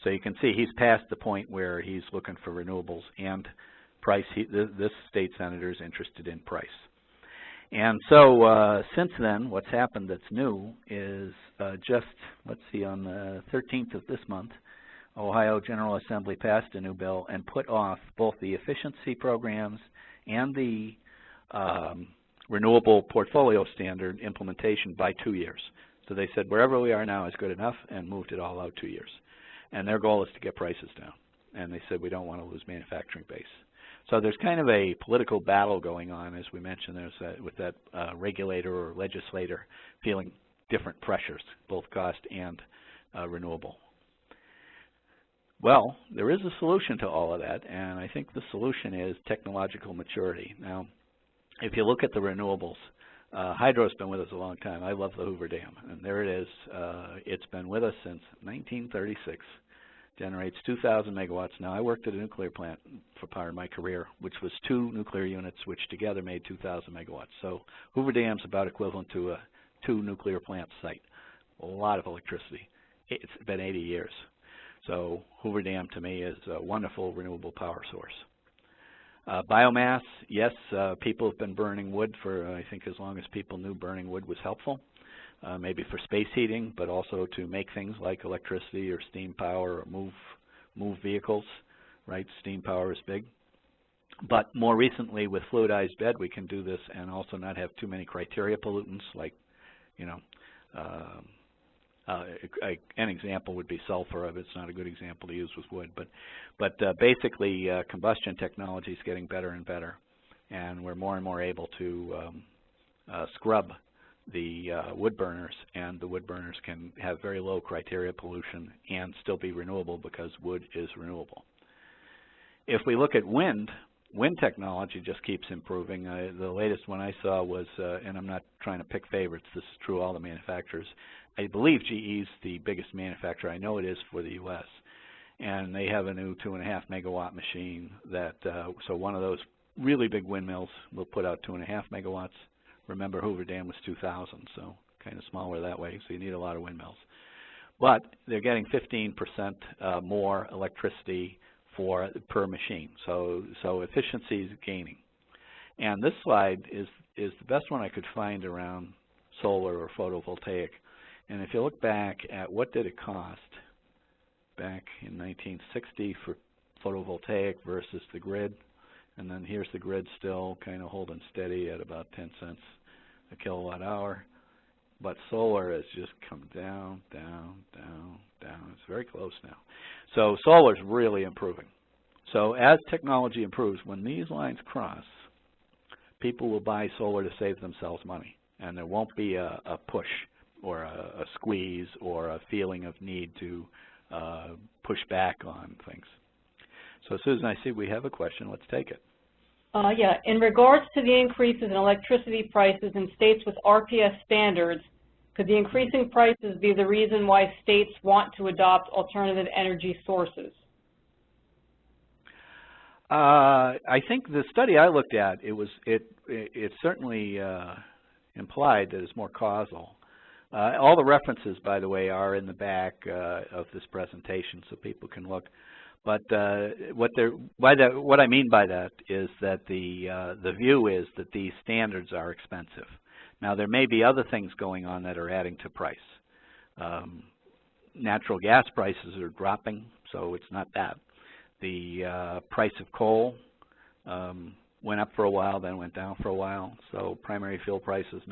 So you can see he's past the point where he's looking for renewables and price. This state senator is interested in price. And so since then, what's happened that's new is just, let's see, on the 13th of this month, Ohio General Assembly passed a new bill and put off both the efficiency programs and the renewable portfolio standard implementation by 2 years. So they said wherever we are now is good enough and moved it all out 2 years. And their goal is to get prices down. And they said we don't want to lose manufacturing base. So there's kind of a political battle going on, as we mentioned, with that regulator or legislator feeling different pressures, both cost and renewable. Well, there is a solution to all of that, and I think the solution is technological maturity. Now, if you look at the renewables, hydro's been with us a long time. I love the Hoover Dam, and there it is. It's been with us since 1936. Generates 2,000 megawatts. Now, I worked at a nuclear plant for part of my career, which was 2 nuclear units, which together made 2,000 megawatts. So Hoover Dam's about equivalent to a 2 nuclear plant site. A lot of electricity. It's been 80 years. So Hoover Dam, to me, is a wonderful renewable power source. Biomass, yes, people have been burning wood for, I think, as long as people knew burning wood was helpful. Maybe for space heating, but also to make things like electricity or steam power or move vehicles, right? Steam power is big. But more recently, with fluidized bed, we can do this and also not have too many criteria pollutants like, you know, An example would be sulfur. It's not a good example to use with wood, but basically combustion technology is getting better and better, and we're more and more able to scrub the wood burners, and the wood burners can have very low criteria pollution and still be renewable because wood is renewable. If we look at wind technology just keeps improving. The latest one I saw was, and I'm not trying to pick favorites, this is true all the manufacturers. I believe GE's the biggest manufacturer. I know it is for the U.S. And they have a new 2.5 megawatt machine that, so one of those really big windmills will put out 2.5 megawatts. Remember, Hoover Dam was 2,000, so kind of smaller that way, so you need a lot of windmills. But they're getting 15% more electricity per machine, so efficiency is gaining. And this slide is the best one I could find around solar or photovoltaic. And if you look back at what did it cost back in 1960 for photovoltaic versus the grid, and then here's the grid still kind of holding steady at about 10 cents a kilowatt hour. But solar has just come down, down, down, down. It's very close now. So solar is really improving. So as technology improves, when these lines cross, people will buy solar to save themselves money. And there won't be a push or a squeeze or a feeling of need to push back on things. So Susan, I see we have a question. Let's take it. Yeah, in regards to the increases in electricity prices in states with RPS standards, could the increasing prices be the reason why states want to adopt alternative energy sources? I think the study I looked at, it certainly implied that it's more causal. All the references, by the way, are in the back of this presentation, so people can look. But what I mean by that is that the view is that these standards are expensive. Now, there may be other things going on that are adding to price. Natural gas prices are dropping, so it's not that. The price of coal went up for a while, then went down for a while. So primary fuel price is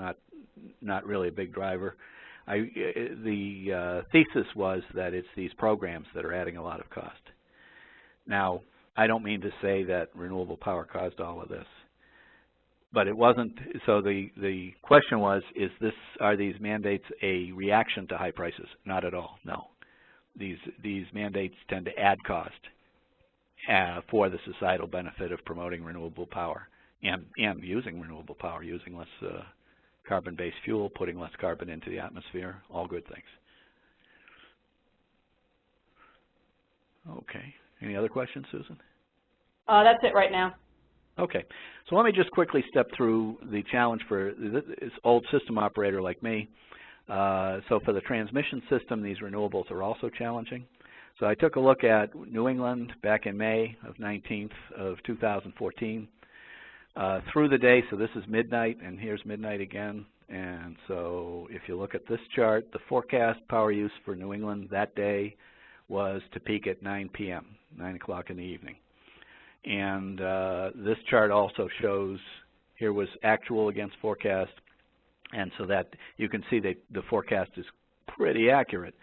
not really a big driver. The thesis was that it's these programs that are adding a lot of cost. Now, I don't mean to say that renewable power caused all of this, but it wasn't. So the question was, are these mandates a reaction to high prices? Not at all, no. These mandates tend to add cost for the societal benefit of promoting renewable power and using renewable power, using less carbon-based fuel, putting less carbon into the atmosphere, all good things. Okay. Any other questions, Susan? That's it right now. Okay. So let me just quickly step through the challenge for this old system operator like me. So for the transmission system, these renewables are also challenging. So I took a look at New England back in May of 2014. Through the day, so this is midnight, and here's midnight again. And so if you look at this chart, the forecast power use for New England that day was to peak at 9 p.m., 9 o'clock in the evening. And this chart also shows, here was actual against forecast, and so that you can see that the forecast is pretty accurate.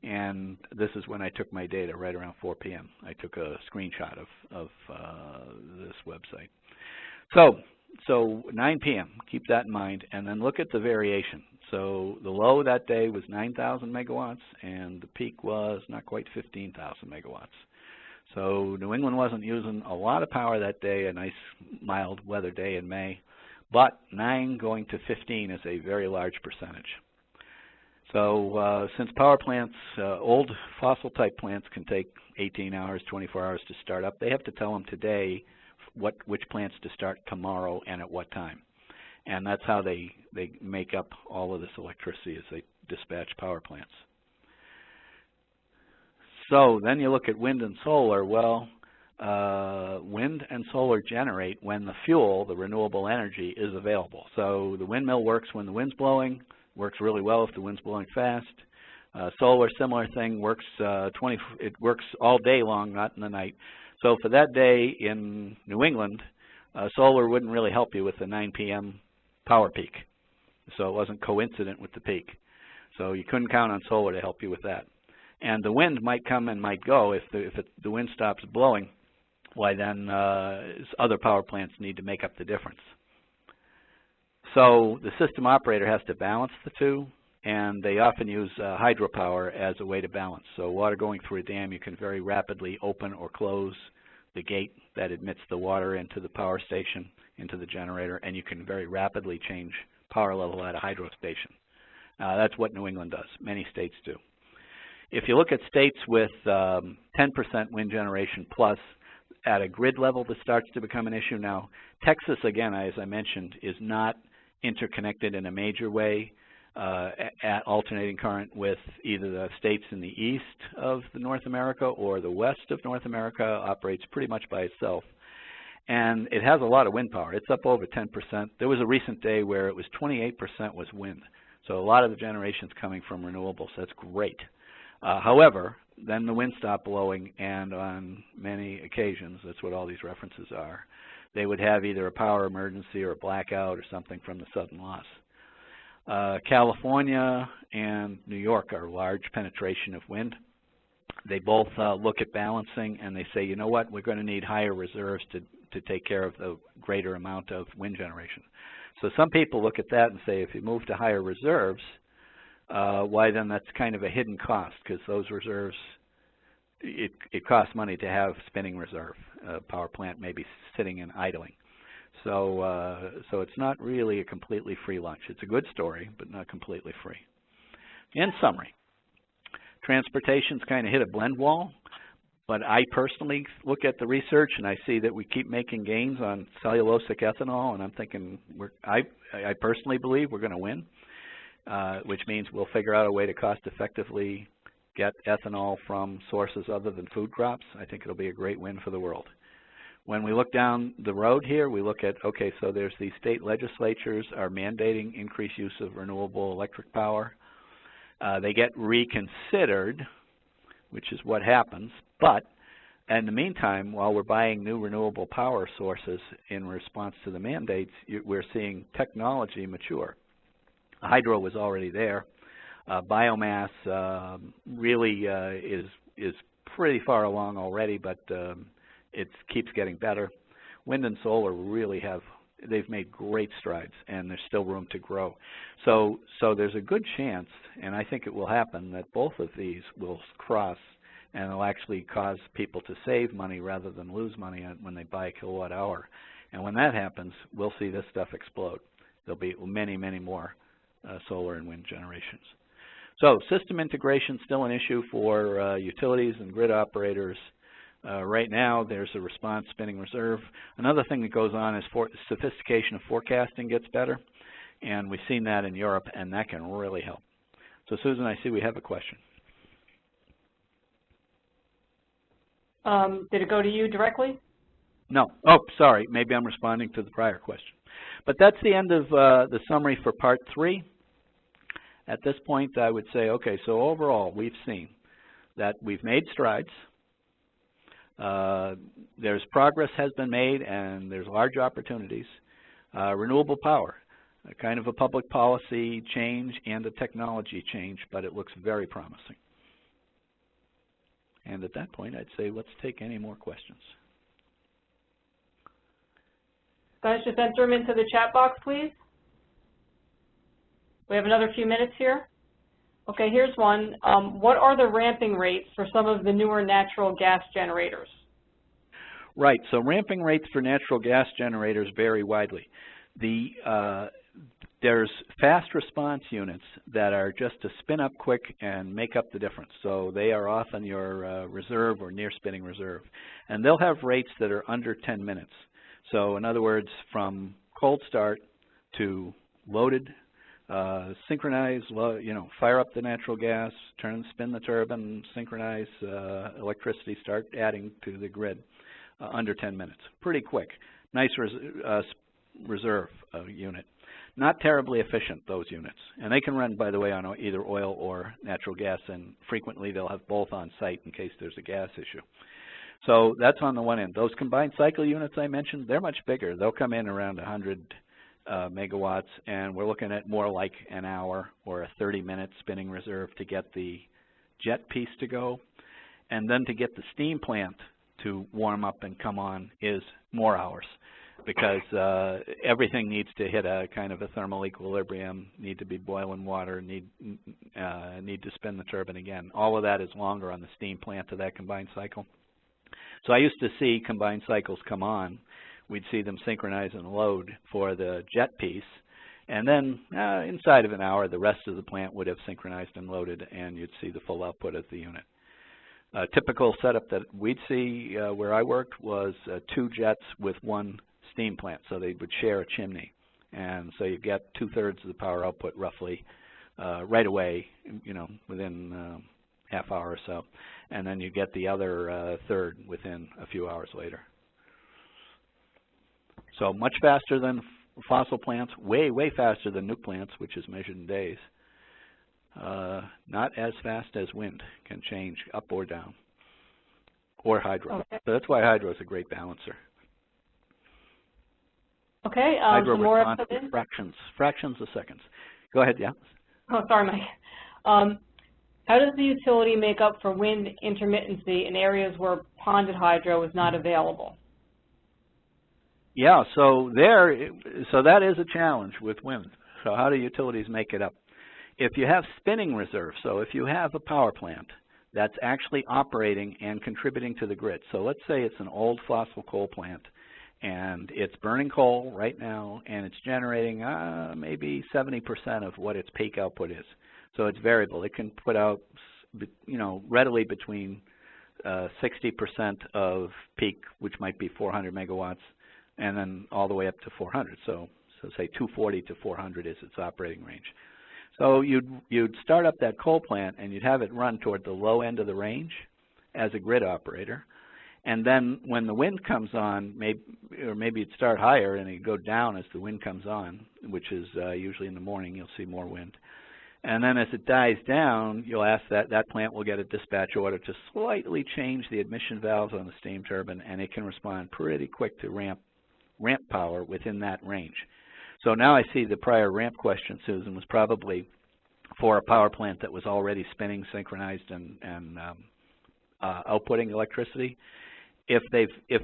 And this is when I took my data, right around 4 p.m. I took a screenshot of this website. So 9 p.m., keep that in mind, and then look at the variation. So the low that day was 9,000 megawatts, and the peak was not quite 15,000 megawatts. So New England wasn't using a lot of power that day, a nice mild weather day in May, but 9 going to 15 is a very large percentage. So since power plants, old fossil-type plants can take 18 hours, 24 hours to start up, they have to tell them today which plants to start tomorrow and at what time. And that's how they make up all of this electricity as they dispatch power plants. So then you look at wind and solar. Well, wind and solar generate when the fuel, the renewable energy, is available. So the windmill works when the wind's blowing, works really well if the wind's blowing fast. Solar, similar thing, works it works all day long, not in the night. So for that day in New England, solar wouldn't really help you with the 9 p.m. power peak. So it wasn't coincident with the peak. So you couldn't count on solar to help you with that. And the wind might come and might go. If the wind stops blowing, why then other power plants need to make up the difference. So the system operator has to balance the two, and they often use hydropower as a way to balance. So water going through a dam, you can very rapidly open or close the gate that admits the water into the power station, into the generator, and you can very rapidly change power level at a hydro station. That's what New England does. Many states do. If you look at states with 10% wind generation plus, at a grid level, this starts to become an issue now. Texas, again, as I mentioned, is not interconnected in a major way at alternating current with either the states in the east of North America or the west of North America. Operates pretty much by itself. And it has a lot of wind power. It's up over 10%. There was a recent day where it was 28% was wind. So a lot of the generation's coming from renewables. That's great. However, then the wind stopped blowing, and on many occasions, that's what all these references are, they would have either a power emergency or a blackout or something from the sudden loss. California and New York are large penetration of wind. They both look at balancing, and they say, you know what, we're going to need higher reserves to take care of the greater amount of wind generation. So some people look at that and say, if you move to higher reserves, why then that's kind of a hidden cost, because those reserves, it costs money to have spinning reserve. A power plant may be sitting and idling. So it's not really a completely free lunch. It's a good story, but not completely free. In summary, transportation's kind of hit a blend wall, but I personally look at the research and I see that we keep making gains on cellulosic ethanol, and I'm thinking I personally believe we're going to win. Which means we'll figure out a way to cost effectively get ethanol from sources other than food crops. I think it'll be a great win for the world. When we look down the road here, we look at, okay, so there's these state legislatures are mandating increased use of renewable electric power. They get reconsidered, which is what happens, but in the meantime, while we're buying new renewable power sources in response to the mandates, we're seeing technology mature. Hydro was already there. Biomass really is pretty far along already, but it keeps getting better. Wind and solar really they've made great strides, and there's still room to grow. So there's a good chance, and I think it will happen, that both of these will cross, and it'll actually cause people to save money rather than lose money when they buy a kilowatt hour. And when that happens, we'll see this stuff explode. There'll be many, many more solar and wind generations. So system integration is still an issue for utilities and grid operators. Right now, there's a response spinning reserve. Another thing that goes on is sophistication of forecasting gets better, and we've seen that in Europe, and that can really help. So Susan, I see we have a question. Did it go to you directly? No. Oh, sorry. Maybe I'm responding to the prior question. But that's the end of the summary for Part 3. At this point, I would say, okay, so overall, we've seen that we've made strides. There's progress has been made, and there's large opportunities. Renewable power, kind of a public policy change and a technology change, but it looks very promising. And at that point, I'd say let's take any more questions. Guys, just enter them into the chat box, please. We have another few minutes here. Okay, here's one. What are the ramping rates for some of the newer natural gas generators? Right, so ramping rates for natural gas generators vary widely. There's fast response units that are just to spin up quick and make up the difference. So they are often your reserve or near spinning reserve. And they'll have rates that are under 10 minutes. So in other words, from cold start to loaded, synchronize, fire up the natural gas, spin the turbine, synchronize electricity, start adding to the grid under 10 minutes. Pretty quick. Nice reserve unit. Not terribly efficient, those units. And they can run, by the way, on either oil or natural gas, and frequently they'll have both on site in case there's a gas issue. So that's on the one end. Those combined cycle units I mentioned, they're much bigger. They'll come in around 100 megawatts, and we're looking at more like an hour or a 30-minute spinning reserve to get the jet piece to go. And then to get the steam plant to warm up and come on is more hours, because everything needs to hit a kind of a thermal equilibrium, need to be boiling water, need to spin the turbine again. All of that is longer on the steam plant to that combined cycle. So I used to see combined cycles come on. We'd see them synchronize and load for the jet piece, and then inside of an hour, the rest of the plant would have synchronized and loaded, and you'd see the full output of the unit. A typical setup that we'd see where I worked was 2 jets with 1 steam plant, so they would share a chimney, and so you get 2/3 of the power output roughly right away, within half hour or so, and then you get the other third within a few hours later. So much faster than fossil plants, way faster than nuke plants, which is measured in days. Not as fast as wind, can change up or down, or hydro. Okay. So that's why hydro is a great balancer. Okay, hydro some more responds with fractions of seconds. Go ahead, yeah. Oh, sorry, Mike. How does the utility make up for wind intermittency in areas where ponded hydro is not available? Yeah, so that is a challenge with wind. So how do utilities make it up? If you have spinning reserve, so if you have a power plant that's actually operating and contributing to the grid, so let's say it's an old fossil coal plant and it's burning coal right now and it's generating maybe 70% of what its peak output is. So it's variable. It can put out, readily between 60% of peak, which might be 400 megawatts, and then all the way up to 400. So say 240 to 400 is its operating range. So you'd start up that coal plant and you'd have it run toward the low end of the range as a grid operator. And then when the wind comes on, maybe you'd start higher and it'd go down as the wind comes on, which is usually in the morning. You'll see more wind. And then as it dies down, you'll ask that plant will get a dispatch order to slightly change the admission valves on the steam turbine, and it can respond pretty quick to ramp power within that range. So now I see the prior ramp question, Susan, was probably for a power plant that was already spinning, synchronized, and outputting electricity. If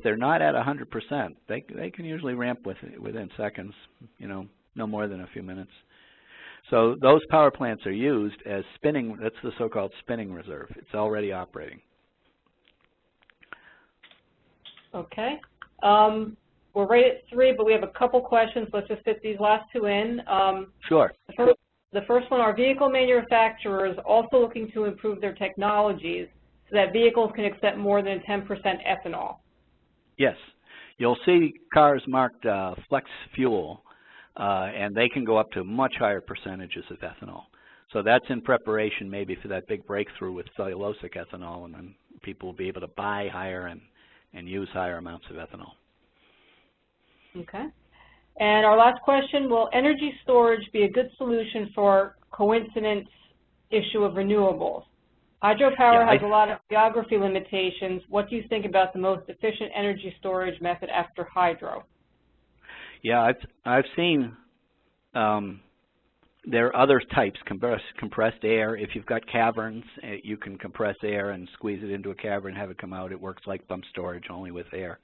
they're not at 100%, they can usually ramp within seconds, no more than a few minutes. So those power plants are used as spinning. That's the so-called spinning reserve. It's already operating. Okay. We're right at 3, but we have a couple questions. Let's just fit these last 2 in. Sure. The first one, are vehicle manufacturers also looking to improve their technologies so that vehicles can accept more than 10% ethanol? Yes. You'll see cars marked flex fuel, and they can go up to much higher percentages of ethanol. So that's in preparation maybe for that big breakthrough with cellulosic ethanol, and then people will be able to buy higher and use higher amounts of ethanol. Okay. And our last question, will energy storage be a good solution for coincidence issue of renewables? Hydropower has a lot of geography limitations. What do you think about the most efficient energy storage method after hydro? Yeah, I've seen there are other types, compressed air. If you've got caverns, you can compress air and squeeze it into a cavern and have it come out. It works like pump storage, only with air.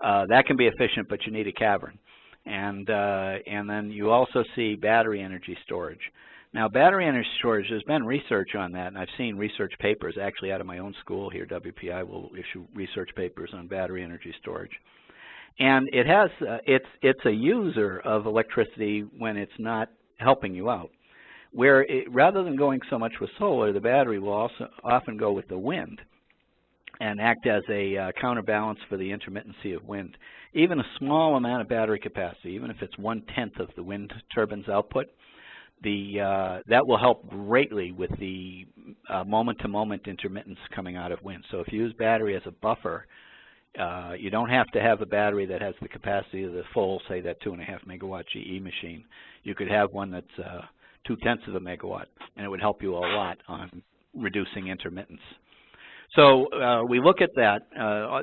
That can be efficient, but you need a cavern. And then you also see battery energy storage. Now, battery energy storage, there's been research on that, and I've seen research papers actually out of my own school here. WPI will issue research papers on battery energy storage. And it has, it's a user of electricity when it's not helping you out. Where rather than going so much with solar, the battery will also often go with the wind and act as a counterbalance for the intermittency of wind. Even a small amount of battery capacity, even if it's 1/10 of the wind turbine's output, that will help greatly with the moment-to-moment intermittence coming out of wind. So if you use battery as a buffer, you don't have to have a battery that has the capacity of the full, say that 2.5 megawatt GE machine. You could have one that's 0.2 of a megawatt, and it would help you a lot on reducing intermittence. So we look at that,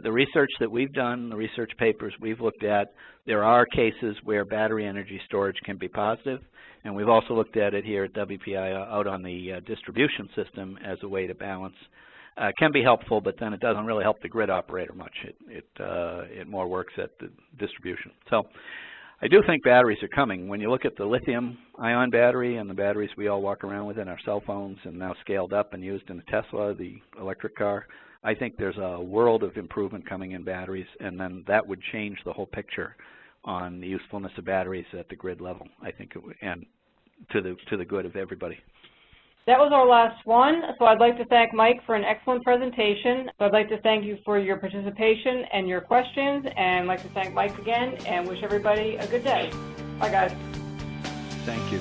the research that we've done, the research papers we've looked at, there are cases where battery energy storage can be positive, and we've also looked at it here at WPI out on the distribution system as a way to balance. Can be helpful, but then it doesn't really help the grid operator much. It more works at the distribution. So I do think batteries are coming. When you look at the lithium-ion battery and the batteries we all walk around with in our cell phones and now scaled up and used in the Tesla, the electric car, I think there's a world of improvement coming in batteries, and then that would change the whole picture on the usefulness of batteries at the grid level, I think, and to the good of everybody. That was our last one, so I'd like to thank Mike for an excellent presentation. So I'd like to thank you for your participation and your questions, and I'd like to thank Mike again and wish everybody a good day. Bye, guys. Thank you.